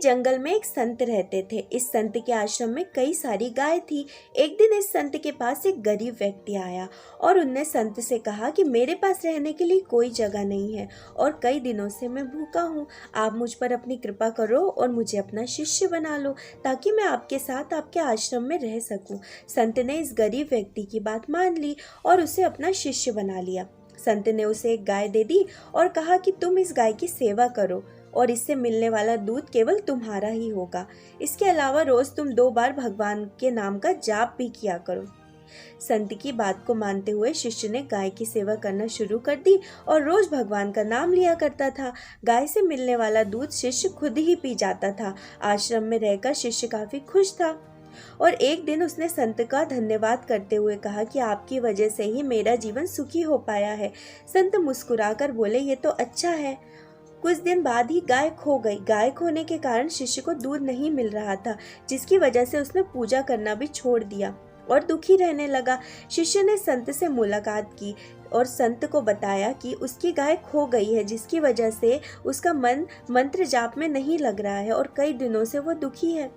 जंगल में एक संत रहते थे। इस संत के आश्रम में कई सारी गाय थी। एक दिन इस संत के पास एक गरीब व्यक्ति आया और उनने संत से कहा कि मेरे पास रहने के लिए कोई जगह नहीं है और कई दिनों से मैं भूखा हूँ। आप मुझ पर अपनी कृपा करो और मुझे अपना शिष्य बना लो ताकि मैं आपके साथ आपके आश्रम में रह सकूं। संत ने इस गरीब व्यक्ति की बात मान ली और उसे अपना शिष्य बना लिया। संत ने उसे एक गाय दे दी और कहा कि तुम इस गाय की सेवा करो और इससे मिलने वाला दूध केवल तुम्हारा ही होगा। इसके अलावा रोज तुम 2 बार भगवान के नाम का जाप भी किया करो। संत की बात को मानते हुए शिष्य ने गाय की सेवा करना शुरू कर दी और रोज भगवान का नाम लिया करता था। गाय से मिलने वाला दूध शिष्य खुद ही पी जाता था। आश्रम में रहकर शिष्य काफी खुश था और एक दिन उसने संत का धन्यवाद करते हुए कहा कि आपकी वजह से ही मेरा जीवन सुखी हो पाया है। संत मुस्कुराकर बोले, ये तो अच्छा है। कुछ दिन बाद ही गाय खो गई। गाय खोने के कारण शिष्य को दूध नहीं मिल रहा था, जिसकी वजह से उसने पूजा करना भी छोड़ दिया और दुखी रहने लगा। शिष्य ने संत से मुलाकात की और संत को बताया कि उसकी गाय खो गई है, जिसकी वजह से उसका मन मंत्र जाप में नहीं लग रहा है और कई दिनों से वो दुखी है।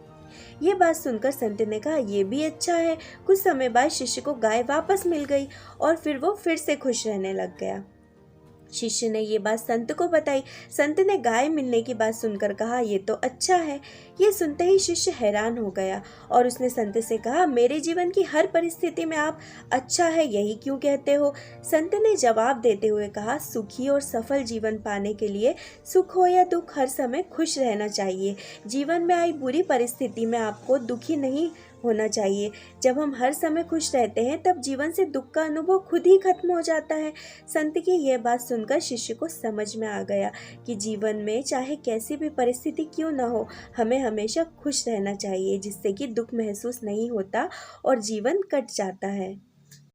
ये बात सुनकर संत ने कहा, ये भी अच्छा है। कुछ समय बाद शिष्य को गाय वापस मिल गई और फिर वो फिर से खुश रहने लग गया। शिष्य ने ये बात संत को बताई। संत ने गाय मिलने की बात सुनकर कहा, ये तो अच्छा है। ये सुनते ही शिष्य हैरान हो गया और उसने संत से कहा, मेरे जीवन की हर परिस्थिति में आप अच्छा है यही क्यों कहते हो? संत ने जवाब देते हुए कहा, सुखी और सफल जीवन पाने के लिए सुख हो या दुख हर समय खुश रहना चाहिए। जीवन में आई बुरी परिस्थिति में आपको दुखी नहीं होना चाहिए। जब हम हर समय खुश रहते हैं तब जीवन से दुख का अनुभव खुद ही खत्म हो जाता है। संत की यह बात सुनकर शिष्य को समझ में आ गया कि जीवन में चाहे कैसी भी परिस्थिति क्यों ना हो, हमें हमेशा खुश रहना चाहिए, जिससे कि दुख महसूस नहीं होता और जीवन कट जाता है।